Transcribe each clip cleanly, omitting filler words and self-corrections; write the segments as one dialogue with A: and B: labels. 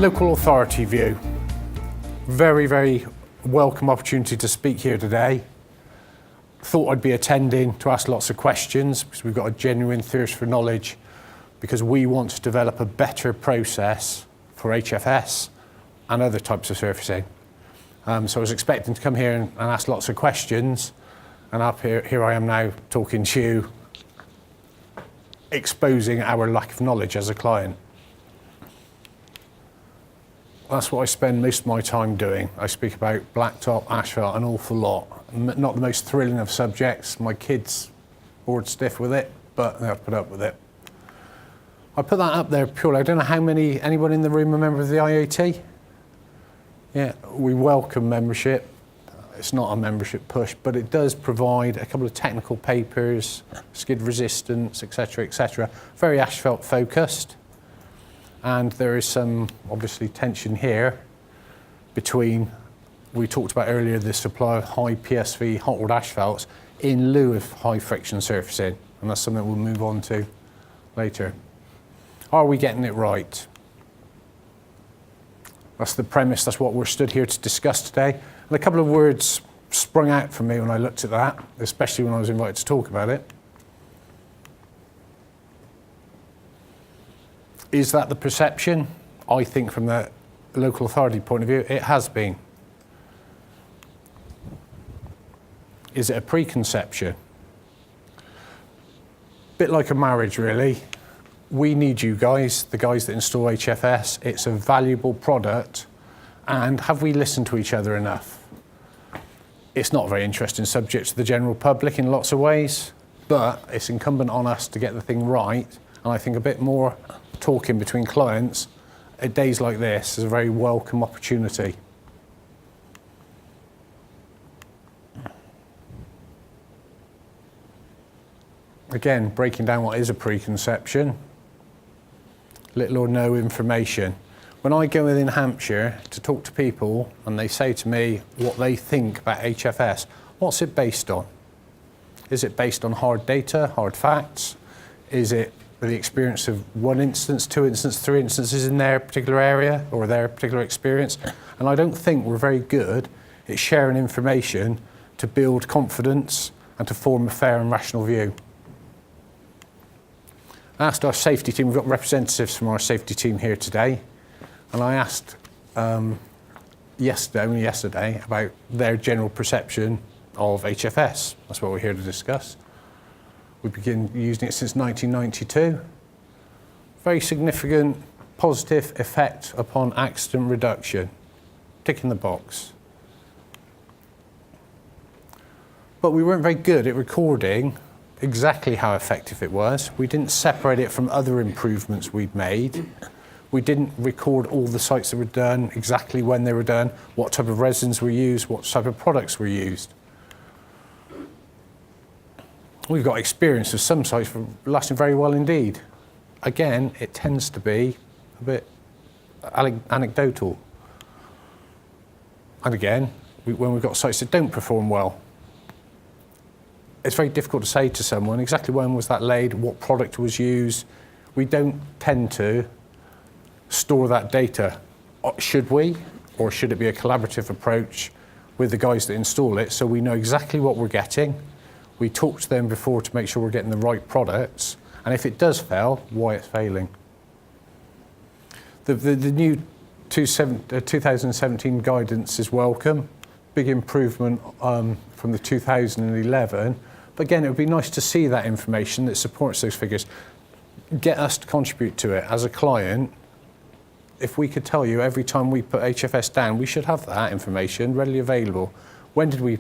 A: Local authority view. Very, very welcome opportunity to speak here today. Thought I'd be attending to ask lots of questions because we've got a genuine thirst for knowledge, because we want to develop a better process for HFS and other types of surfacing. So I was expecting to come here and ask lots of questions, and here I am now talking to you, exposing our lack of knowledge as a client. That's what I spend most of my time doing. I speak about blacktop, asphalt, an awful lot. Not the most thrilling of subjects. My kids bored stiff with it, but they have to put up with it. I put that up there purely. I don't know how many, anyone in the room a member of the IAT? Yeah, we welcome membership. It's not a membership push, but it does provide a couple of technical papers, skid resistance, etc., etc. Very asphalt focused. And there is some, obviously, tension here between, we talked about earlier, the supply of high PSV hot rolled asphalts in lieu of high friction surfacing. And that's something we'll move on to later. Are we getting it right? That's the premise, that's what we're stood here to discuss today. And a couple of words sprung out for me when I looked at that, especially when I was invited to talk about it. Is that the perception? I think from the local authority point of view, it has been. Is it a preconception? Bit like a marriage, really. We need you guys, the guys that install HFS. It's a valuable product. And have we listened to each other enough? It's not a very interesting subject to the general public in lots of ways, but it's incumbent on us to get the thing right. And I think a bit more talking between clients at days like this is a very welcome opportunity. Again, breaking down what is a preconception. Little or no information. When I go within Hampshire to talk to people and they say to me what they think about HFS, what's it based on? Is it based on hard data, hard facts? Is it the experience of one instance, two instances, three instances in their particular area or their particular experience? And I don't think we're very good at sharing information to build confidence and to form a fair and rational view. I asked our safety team, we've got representatives from our safety team here today, and I asked only yesterday, about their general perception of HFS. That's what we're here to discuss. We've been using it since 1992. Very significant positive effect upon accident reduction. Tick in the box. But we weren't very good at recording exactly how effective it was. We didn't separate it from other improvements we'd made. We didn't record all the sites that were done, exactly when they were done, what type of resins were used, what type of products were used. We've got experience of some sites lasting very well indeed. Again, it tends to be a bit anecdotal. And again, when we've got sites that don't perform well, it's very difficult to say to someone exactly when was that laid, what product was used. We don't tend to store that data. Should we? Or should it be a collaborative approach with the guys that install it so we know exactly what we're getting? We talk to them before to make sure we're getting the right products, and if it does fail, why it's failing. The new 2017 guidance is welcome. Big improvement from the 2011, but again, it would be nice to see that information that supports those figures. Get us to contribute to it. As a client, if we could tell you every time we put HFS down, we should have that information readily available. When did we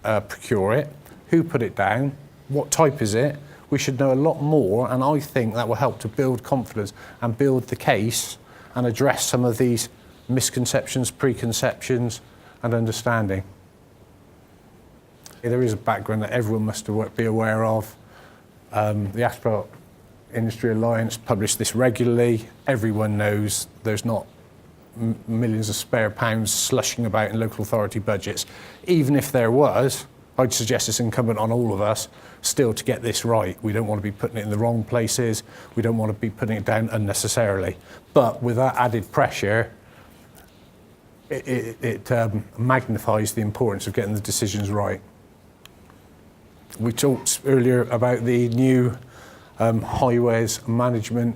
A: procure it? Who put it down? What type is it? We should know a lot more, and I think that will help to build confidence and build the case and address some of these misconceptions, preconceptions, and understanding. There is a background that everyone must be aware of. The Asphalt Industry Alliance publish this regularly. Everyone knows there's not millions of spare pounds slushing about in local authority budgets. Even if there was, I'd suggest it's incumbent on all of us still to get this right. We don't want to be putting it in the wrong places. We don't want to be putting it down unnecessarily. But with that added pressure, it magnifies the importance of getting the decisions right. We talked earlier about the new highways management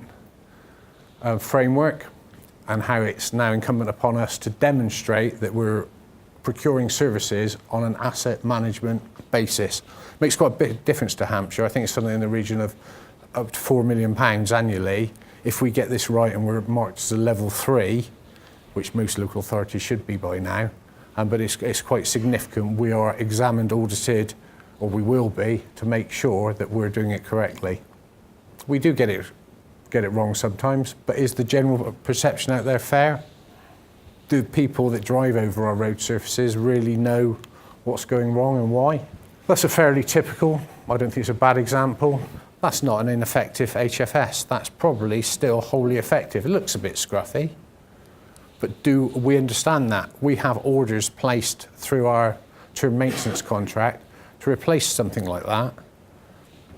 A: framework and how it's now incumbent upon us to demonstrate that we're procuring services on an asset management basis. Makes quite a big difference to Hampshire. I think it's something in the region of up to £4 million annually. If we get this right and we're marked as a level 3, which most local authorities should be by now, but it's quite significant. We are examined, audited, or we will be, to make sure that we're doing it correctly. We do get it wrong sometimes, but is the general perception out there fair? Do people that drive over our road surfaces really know what's going wrong and why? That's a fairly typical, I don't think it's a bad example. That's not an ineffective HFS. That's probably still wholly effective. It looks a bit scruffy, but do we understand that? We have orders placed through our term maintenance contract to replace something like that.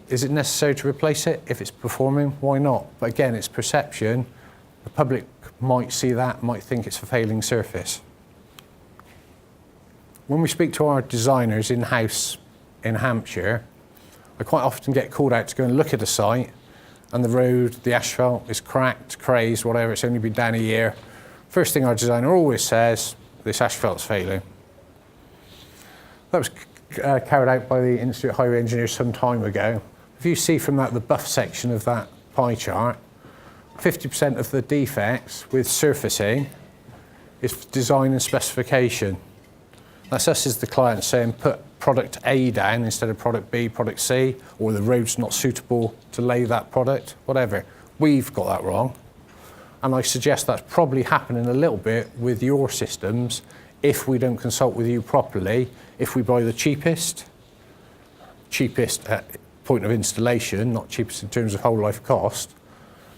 A: Is it necessary to replace it? If it's performing, why not? But again, it's perception. The public might see that, might think it's a failing surface. When we speak to our designers in-house in Hampshire, I quite often get called out to go and look at a site and the road, the asphalt is cracked, crazed, whatever, it's only been down a year. First thing our designer always says, this asphalt's failing. That was carried out by the Institute of Highway Engineers some time ago. If you see from that the buff section of that pie chart, 50% of the defects with surfacing is design and specification. That's us as the client saying put product A down instead of product B, product C, or the road's not suitable to lay that product, whatever. We've got that wrong. And I suggest that's probably happening a little bit with your systems if we don't consult with you properly, if we buy the cheapest at point of installation, not cheapest in terms of whole life cost.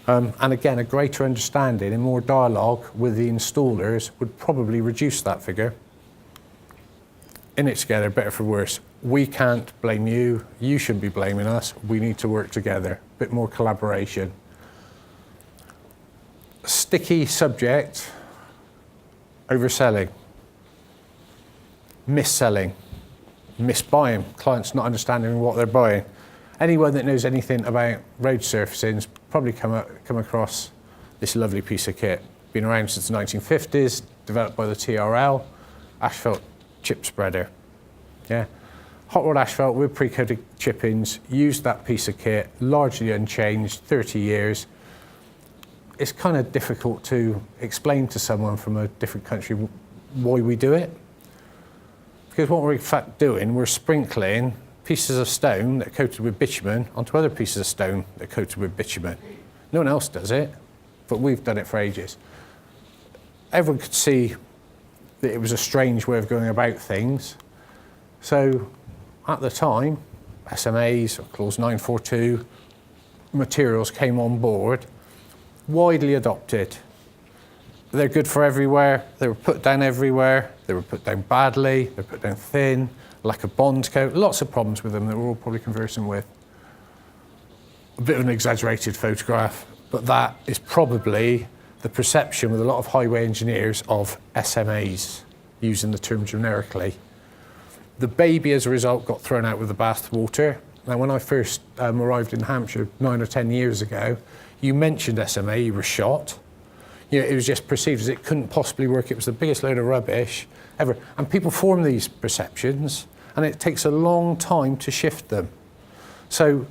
A: And again, a greater understanding and more dialogue with the installers would probably reduce that figure. In it together, better for worse. We can't blame you. You shouldn't be blaming us. We need to work together. A bit more collaboration. Sticky subject, overselling, mis-selling, mis-buying, clients not understanding what they're buying. Anyone that knows anything about road surfacing's probably come across this lovely piece of kit. Been around since the 1950s, developed by the TRL, asphalt chip spreader. Yeah, hot rod asphalt with pre-coated chip-ins, used that piece of kit, largely unchanged, 30 years. It's kind of difficult to explain to someone from a different country why we do it. Because what we're in fact doing, we're sprinkling pieces of stone that are coated with bitumen onto other pieces of stone that are coated with bitumen. No one else does it, but we've done it for ages. Everyone could see that it was a strange way of going about things. So at the time, SMAs, or Clause 942, materials came on board, widely adopted. They're good for everywhere. They were put down everywhere. They were put down badly. They were put down thin, lack of bond coat, lots of problems with them that we're all probably conversing with. A bit of an exaggerated photograph, but that is probably the perception with a lot of highway engineers of SMAs, using the term generically. The baby, as a result, got thrown out with the bath water. Now, when I first arrived in Hampshire 9 or 10 years ago, you mentioned SMA, you were shot. You know, it was just perceived as it couldn't possibly work. It was the biggest load of rubbish ever. And people form these perceptions, and it takes a long time to shift them. So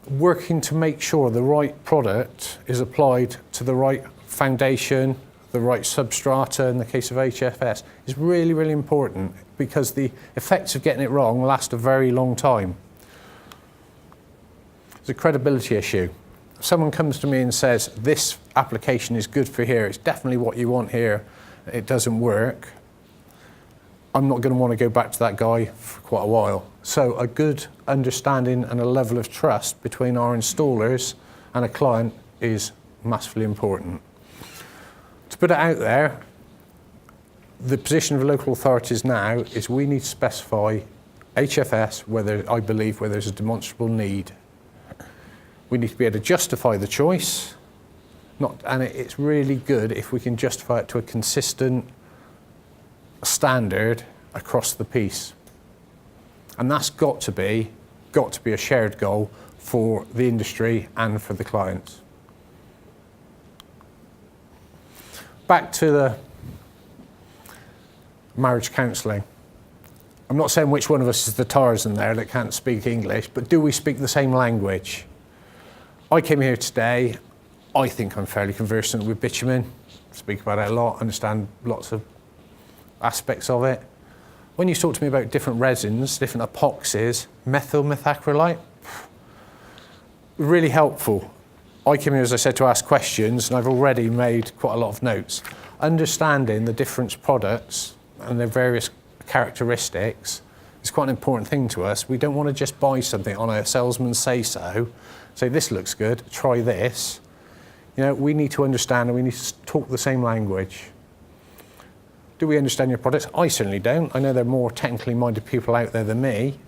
A: working to make sure the right product is applied to the right foundation, the right substrata in the case of HFS, is really, really important, because the effects of getting it wrong last a very long time. It's a credibility issue. If someone comes to me and says, this application is good for here, it's definitely what you want here, it doesn't work, I'm not going to want to go back to that guy for quite a while. So a good understanding and a level of trust between our installers and a client is massively important. To put it out there, the position of local authorities now is we need to specify HFS where there's a demonstrable need. We need to be able to justify the choice, and it's really good if we can justify it to a consistent standard across the piece. And that's got to be a shared goal for the industry and for the clients. Back to the marriage counselling. I'm not saying which one of us is the Tarzan there that can't speak English, but do we speak the same language? I came here today, I think I'm fairly conversant with bitumen, speak about it a lot, understand lots of aspects of it. When you talk to me about different resins, different epoxies, methyl methacrylate, really helpful. I came here, as I said, to ask questions, and I've already made quite a lot of notes. Understanding the different products and their various characteristics is quite an important thing to us. We don't want to just buy something on a salesman's say-so, say this looks good, try this. You know, we need to understand and we need to talk the same language. Do we understand your products? I certainly don't. I know there are more technically minded people out there than me,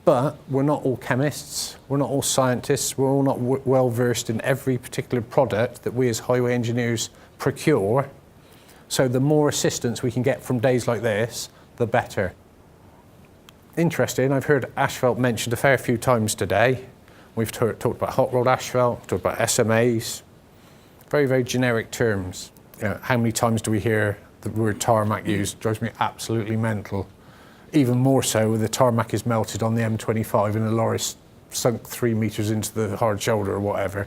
A: but we're not all chemists, we're not all scientists, we're all not well versed in every particular product that we as highway engineers procure. So the more assistance we can get from days like this, the better. Interesting, I've heard asphalt mentioned a fair few times today. We've talked about hot rolled asphalt, talked about SMAs, very, very generic terms. You know, how many times do we hear the word tarmac used? It drives me absolutely mental. Even more so when the tarmac is melted on the M25 and the lorry's sunk 3 meters into the hard shoulder or whatever.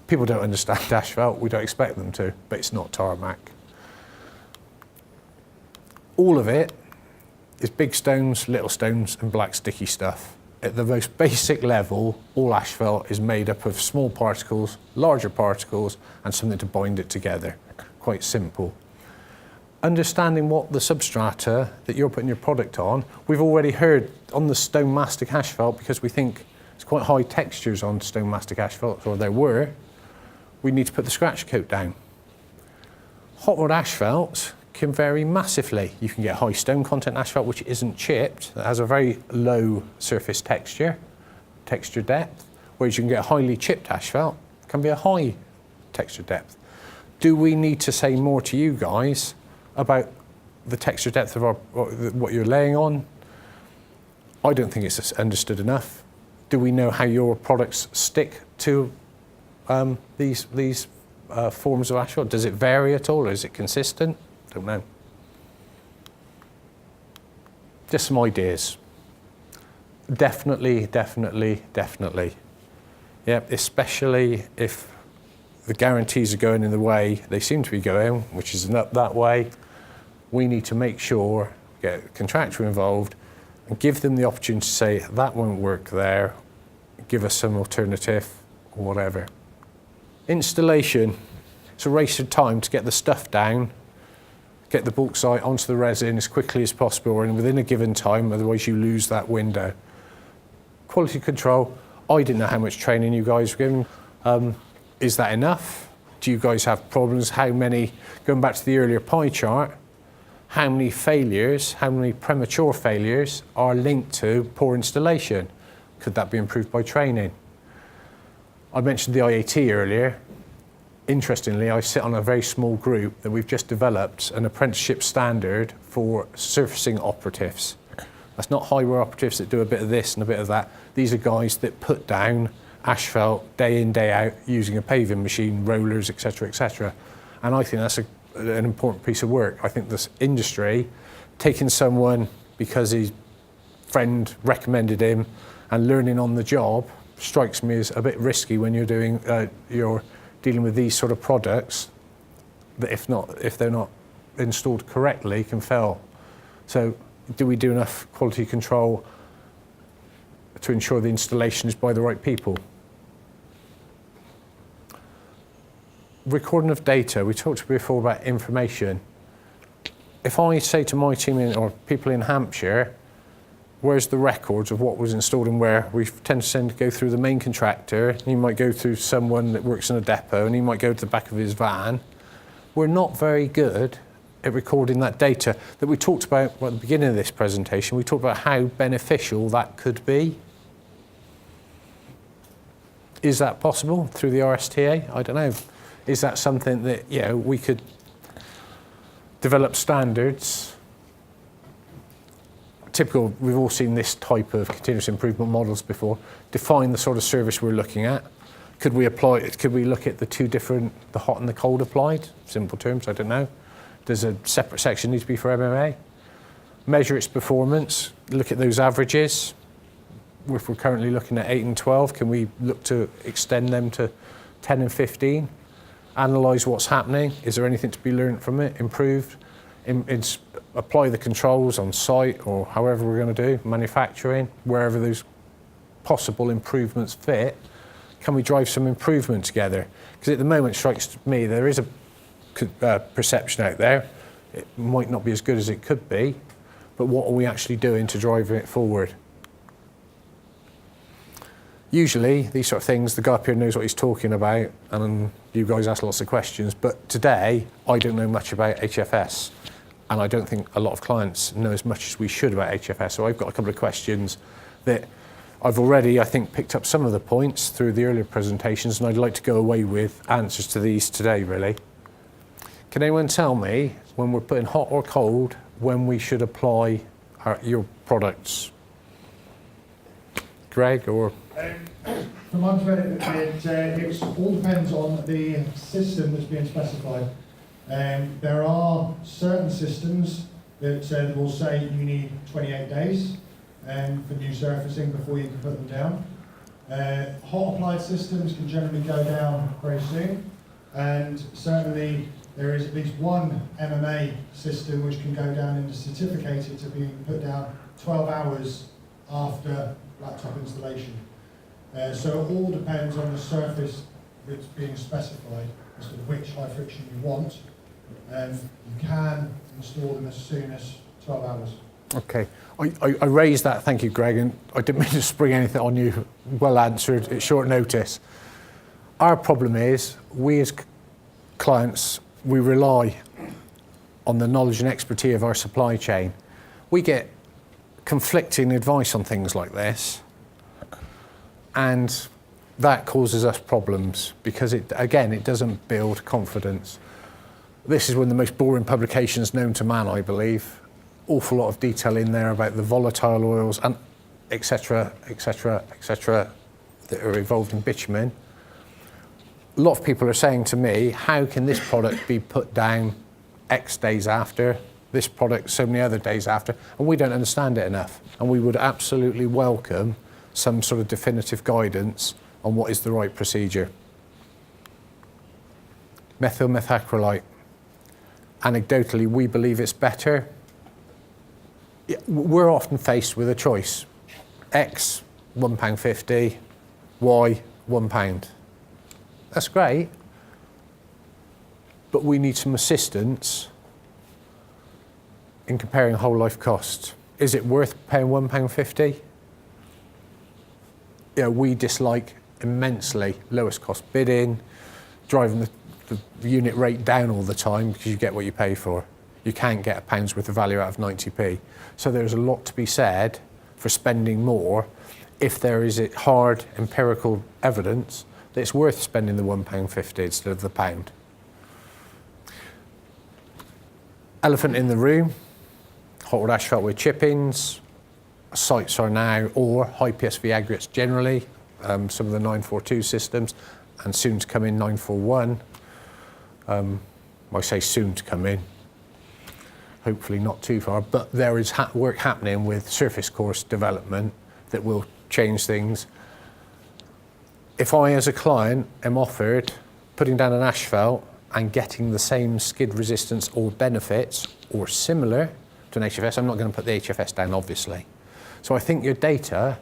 A: People don't understand asphalt, we don't expect them to, but it's not tarmac. All of it is big stones, little stones and black sticky stuff. At the most basic level, all asphalt is made up of small particles, larger particles and something to bind it together. Quite simple. Understanding what the substrata that you're putting your product on, we've already heard on the stone mastic asphalt, because we think it's quite high textures on stone mastic asphalt, or there were, we need to put the scratch coat down. Hot rolled asphalt can vary massively. You can get high stone content asphalt which isn't chipped, that has a very low surface texture depth, whereas you can get highly chipped asphalt, can be a high texture depth. Do we need to say more to you guys about the texture depth of what you're laying on? I don't think it's understood enough. Do we know how your products stick to these forms of asphalt? Does it vary at all, or is it consistent? Don't know. Just some ideas. Definitely, definitely, definitely. Yeah, especially if the guarantees are going in the way they seem to be going, which is up that way. We need to make sure, get a contractor involved and give them the opportunity to say, that won't work there, give us some alternative or whatever. Installation, it's a race of time to get the stuff down, get the bauxite onto the resin as quickly as possible and within a given time, otherwise you lose that window. Quality control, I didn't know how much training you guys were given. Is that enough? Do you guys have problems? How many, going back to the earlier pie chart, how many failures, how many premature failures are linked to poor installation? Could that be improved by training? I mentioned the IAT earlier. Interestingly, I sit on a very small group that we've just developed an apprenticeship standard for surfacing operatives. That's not highway operatives that do a bit of this and a bit of that. These are guys that put down asphalt day in, day out using a paving machine, rollers, etc., etc. And I think that's an important piece of work. I think this industry, taking someone because his friend recommended him and learning on the job, strikes me as a bit risky when you're doing you're dealing with these sort of products that if they're not installed correctly can fail. So do we do enough quality control to ensure the installation is by the right people? Recording of data, we talked before about information. If I say to my team or people in Hampshire, where's the records of what was installed and where, we tend to go through the main contractor, and he might go through someone that works in a depot, and he might go to the back of his van. We're not very good at recording that data that we talked about at the beginning of this presentation. We talked about how beneficial that could be. Is that possible through the RSTA? I don't know. Is that something that we could develop standards typical, we've all seen this type of continuous improvement models before. Define the sort of service we're looking at. Could we look at the two different, the hot and the cold applied? Simple terms, I don't know. Does a separate section need to be for MMA? Measure its performance, look at those averages. If we're currently looking at 8 and 12, can we look to extend them to 10 and 15? Analyse what's happening. Is there anything to be learned from it, improved? Apply the controls on site or however we're going to do, manufacturing, wherever those possible improvements fit. Can we drive some improvement together? Because at the moment, it strikes me there is a perception out there. It might not be as good as it could be, but what are we actually doing to drive it forward? Usually, these sort of things, the guy up here knows what he's talking about, and you guys ask lots of questions, but today, I don't know much about HFS, and I don't think a lot of clients know as much as we should about HFS, so I've got a couple of questions that I've already, I think, picked up some of the points through the earlier presentations, and I'd like to go away with answers to these today, really. Can anyone tell me, when we're putting hot or cold, when we should apply your products? Greg, or?
B: From my perspective, it all depends on the system that's being specified. There are certain systems that will say you need 28 days for new surfacing before you can put them down. Hot applied systems can generally go down very soon, and certainly there is at least one MMA system which can go down and certificated to be put down 12 hours after laptop installation. So it all depends on the surface that's being specified as to which high friction you want. You can install them as soon as 12 hours.
A: Okay, I raised that, thank you Greg, and I didn't mean to spring anything on you, well answered at short notice. Our problem is, we as clients, we rely on the knowledge and expertise of our supply chain. We get conflicting advice on things like this, and that causes us problems because it doesn't build confidence. This is one of the most boring publications known to man, I believe. Awful lot of detail in there about the volatile oils and etc., etc., etc. that are involved in bitumen. A lot of people are saying to me, how can this product be put down X days after, this product so many other days after, and we don't understand it enough. And we would absolutely welcome some sort of definitive guidance on what is the right procedure. Methyl methacrylate. Anecdotally, we believe it's better. We're often faced with a choice. X, £1.50, Y, £1. That's great, but we need some assistance in comparing whole life costs. Is it worth paying £1.50? We dislike immensely lowest cost bidding, driving the unit rate down all the time because you get what you pay for. You can't get a pound's worth of value out of 90p. So there's a lot to be said for spending more if there is hard empirical evidence that it's worth spending the £1.50 instead of the pound. Elephant in the room, hot rolled asphalt with chippings. Sites are now, or high PSV aggregates generally, some of the 942 systems, and soon to come in 941. I say soon to come in, hopefully not too far, but there is work happening with surface course development that will change things. If I, as a client, am offered putting down an asphalt and getting the same skid resistance or benefits or similar to an HFS, I'm not going to put the HFS down, obviously. So I think your data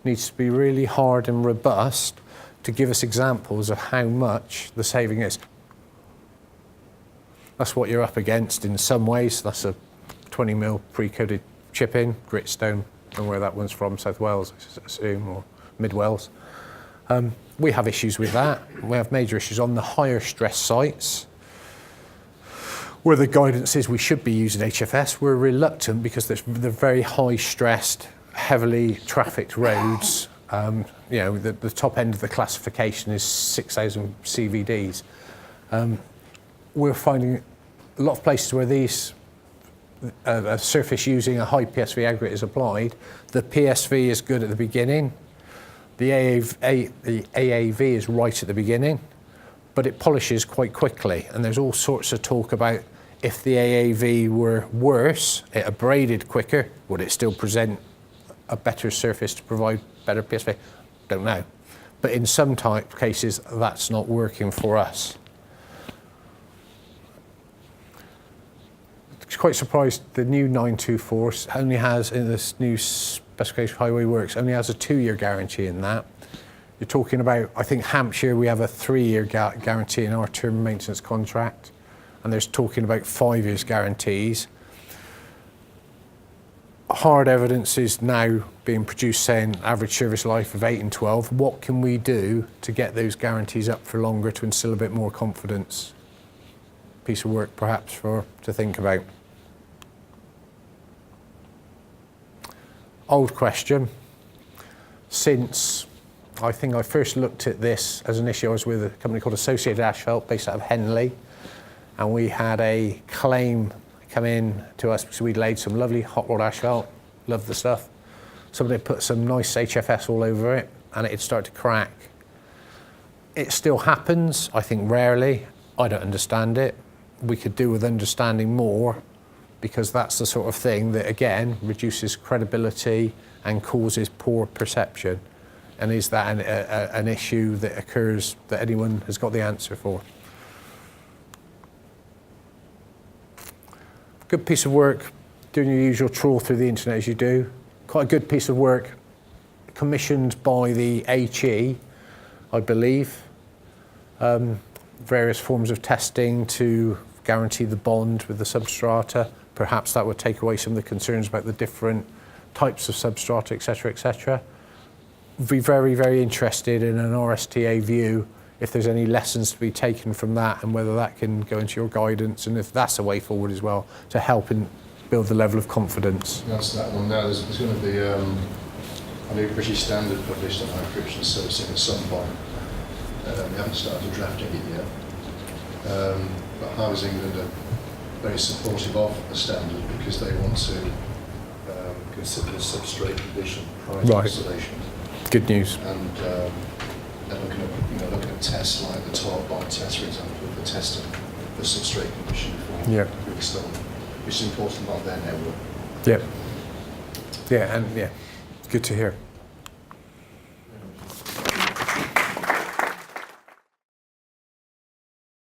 A: needs to be really hard and robust to give us examples of how much the saving is. That's what you're up against in some ways. That's a 20mm pre-coated chip-in, gritstone, and where that one's from, South Wales, I assume, or Mid Wales. We have issues with that. We have major issues on the higher stress sites where the guidance is we should be using HFS. We're reluctant because they're very high stressed, heavily trafficked roads. The top end of the classification is 6,000 CVDs. We're finding a lot of places where these a surface using a high PSV aggregate is applied, the PSV is good at the beginning, the AAV is right at the beginning, but it polishes quite quickly. And there's all sorts of talk about if the AAV were worse, it abraded quicker, would it still present a better surface to provide better PSV? Don't know. But in some cases, that's not working for us. Quite surprised the new 924 only has, in this new specification Highway Works, only has a 2-year guarantee in that. You're talking about, I think Hampshire, we have a 3-year guarantee in our term maintenance contract, and there's talking about 5 years guarantees. Hard evidence is now being produced saying average service life of 8 and 12. What can we do to get those guarantees up for longer to instill a bit more confidence? Piece of work perhaps to think about. Old question. Since I think I first looked at this as an issue, I was with a company called Associated Asphalt based out of Henley, and we had a claim come in to us because we'd laid some lovely hot rod asphalt, loved the stuff. Somebody put some nice HFS all over it and it'd start to crack. It still happens, I think rarely. I don't understand it. We could do with understanding more, because that's the sort of thing that, again, reduces credibility and causes poor perception. And is that an issue that occurs that anyone has got the answer for? Good piece of work, doing your usual trawl through the internet as you do. Quite a good piece of work, commissioned by the HE, I believe. Various forms of testing to guarantee the bond with the substrata. Perhaps that would take away some of the concerns about the different types of substrata, etc., etc. Be very, very interested in an RSTA view, if there's any lessons to be taken from that and whether that can go into your guidance, and if that's a way forward as well to help and build the level of confidence.
C: That's that one now. There's going to be a new British standard published on encryption servicing at some point. We haven't started drafting it yet. But Housing England are very supportive of the standard because they want to consider the substrate condition prior to installation.
A: Good news.
C: And they're looking at tests like the 12-byte test, for example, for testing the substrate condition before we install, which is important about their network.
A: Yeah, and it's good to hear.